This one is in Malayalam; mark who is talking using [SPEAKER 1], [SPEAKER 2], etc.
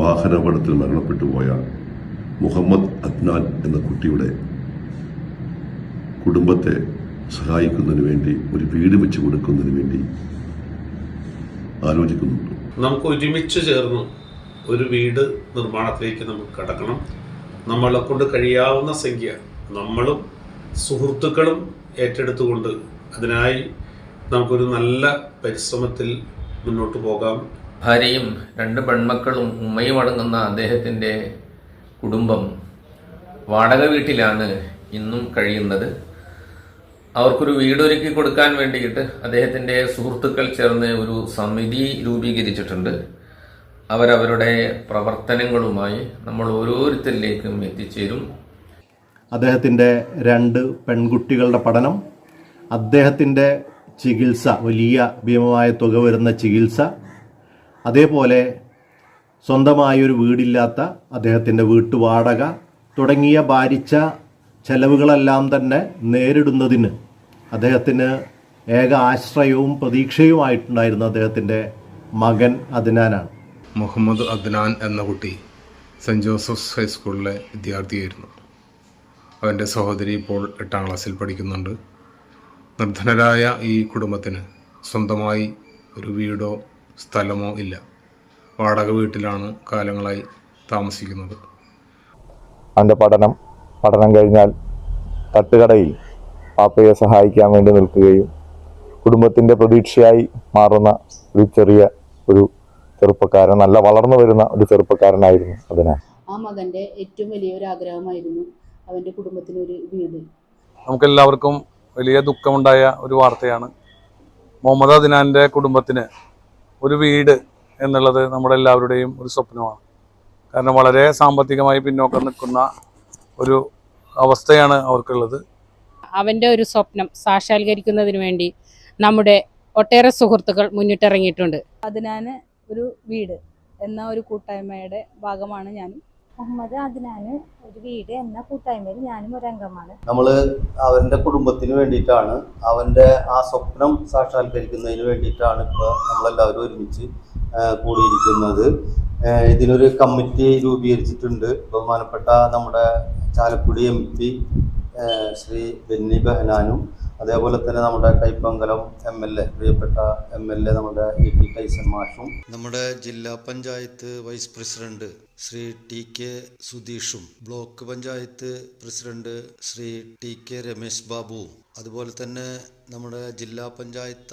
[SPEAKER 1] വാഹനാപകടത്തിൽ മരണപ്പെട്ടു പോയ മുഹമ്മദ് അദ്നാൻ എന്ന കുട്ടിയുടെ കുടുംബത്തെ സഹായിക്കുന്നതിന് വേണ്ടി ഒരു വീട് വെച്ച് കൊടുക്കുന്നതിന് വേണ്ടി ആലോചിക്കുന്നുണ്ട്.
[SPEAKER 2] നമുക്ക് ഒരുമിച്ച് ചേർന്ന് ഒരു വീട് നിർമ്മാണത്തിലേക്ക് നമുക്ക് കടക്കണം. നമ്മളെ കൊണ്ട് കഴിയാവുന്ന സംഖ്യ നമ്മളും സുഹൃത്തുക്കളും ഏറ്റെടുത്തുകൊണ്ട് അതിനായി നമുക്കൊരു നല്ല പരിശ്രമത്തിൽ മുന്നോട്ട് പോകാം.
[SPEAKER 3] ഭാര്യയും 2 പെൺമക്കളും ഉമ്മയും അടങ്ങുന്ന അദ്ദേഹത്തിൻ്റെ കുടുംബം വാടക വീട്ടിലാണ് ഇന്നും കഴിയുന്നത്. അവർക്കൊരു വീടൊരുക്കി കൊടുക്കാൻ വേണ്ടിയിട്ട് അദ്ദേഹത്തിൻ്റെ സുഹൃത്തുക്കൾ ചേർന്ന് ഒരു സമിതി രൂപീകരിച്ചിട്ടുണ്ട്. അവരവരുടെ പ്രവർത്തനങ്ങളുമായി നമ്മൾ ഓരോരുത്തരിലേക്കും എത്തിച്ചേരും.
[SPEAKER 4] അദ്ദേഹത്തിൻ്റെ 2 പെൺകുട്ടികളുടെ പഠനം, അദ്ദേഹത്തിൻ്റെ ചികിത്സ, വലിയ ഭീമമായ തുക വരുന്ന ചികിത്സ, അതേപോലെ സ്വന്തമായൊരു വീടില്ലാത്ത അദ്ദേഹത്തിൻ്റെ വീട്ടുവാടക തുടങ്ങിയ ഭാരിച്ച ചെലവുകളെല്ലാം തന്നെ നേരിടുന്നതിന് അദ്ദേഹത്തിന് ഏക ആശ്രയവും പ്രതീക്ഷയുമായിട്ടുണ്ടായിരുന്ന അദ്ദേഹത്തിൻ്റെ മകൻ അദ്നാനാണ്.
[SPEAKER 5] മുഹമ്മദ് അദ്നാൻ എന്ന കുട്ടി സെൻറ്റ് ജോസഫ്സ് ഹൈസ്കൂളിലെ വിദ്യാർത്ഥിയായിരുന്നു. അവൻ്റെ സഹോദരി ഇപ്പോൾ 8ാം ക്ലാസ്സിൽ പഠിക്കുന്നുണ്ട്. നിർധനരായ ഈ കുടുംബത്തിന് സ്വന്തമായി ഒരു വീടോ സ്ഥലമോ ഇല്ല. വാടക വീട്ടിലാണ് കാലങ്ങളായി താമസിക്കുന്നത്.
[SPEAKER 6] അവൻ്റെ പഠനം കഴിഞ്ഞാൽ തട്ടുകടയിൽ പാപ്പയെ സഹായിക്കാൻ വേണ്ടി നിൽക്കുകയും കുടുംബത്തിൻ്റെ പ്രതീക്ഷയായി മാറുന്ന ഒരു ചെറുപ്പക്കാരൻ, നല്ല വളർന്നു വരുന്ന ഒരു ചെറുപ്പക്കാരനായിരുന്നു അതിന്.
[SPEAKER 7] ആ മകൻ്റെ ഏറ്റവും വലിയൊരു ആഗ്രഹമായിരുന്നു അവൻ്റെ കുടുംബത്തിനൊരു വീട്.
[SPEAKER 8] നമുക്കെല്ലാവർക്കും വലിയ ദുഃഖമുണ്ടായ ഒരു വാർത്തയാണ്. മുഹമ്മദ് അദ്നാൻ്റെ കുടുംബത്തിന് ഒരു വീട് എന്നുള്ളത് നമ്മുടെ എല്ലാവരുടെയും ഒരു സ്വപ്നമാണ്. കാരണം വളരെ സാമ്പത്തികമായി പിന്നോക്കം നിൽക്കുന്ന ഒരു അവസ്ഥയാണ് അവർക്കുള്ളത്.
[SPEAKER 9] അവൻ്റെ ഒരു സ്വപ്നം സാക്ഷാത്കരിക്കുന്നതിന് വേണ്ടി നമ്മുടെ ഒട്ടേറെ സുഹൃത്തുക്കൾ മുന്നിട്ടിറങ്ങിയിട്ടുണ്ട്.
[SPEAKER 10] അദ്നാന് ഒരു വീട് എന്ന ഒരു കൂട്ടായ്മയുടെ ഭാഗമാണ് ഞാനും.
[SPEAKER 11] മുഹമ്മദ് അദ്നാന് ഒരു വീട് എന്ന കൂട്ടായ്മയിൽ ഞാനും ഒരു അംഗമാണ്.
[SPEAKER 4] നമ്മൾ അവൻ്റെ കുടുംബത്തിന് വേണ്ടിയിട്ടാണ്, അവൻ്റെ ആ സ്വപ്നം സാക്ഷാത്കരിക്കുന്നതിന് വേണ്ടിയിട്ടാണ് ഇപ്പോൾ നമ്മളെല്ലാവരും ഒരുമിച്ച് കൂടിയിരിക്കുന്നത്. ഇതിനൊരു കമ്മിറ്റി രൂപീകരിച്ചിട്ടുണ്ട്. ബഹുമാനപ്പെട്ട നമ്മുടെ ചാലക്കുടി MP ശ്രീ ബെന്നി ബെഹനാനും, അതേപോലെ തന്നെ നമ്മുടെ കൈപ്പങ്കലം MLA, പ്രിയപ്പെട്ട MLA നമ്മുടെ ET കൈസൻ മാഷും, നമ്മുടെ ജില്ലാ panchayat vice president Shri TK സുധീഷും, block panchayat president Shri TK Ramesh ബാബുവും, അതുപോലെ തന്നെ നമ്മുടെ ജില്ലാ പഞ്ചായത്ത്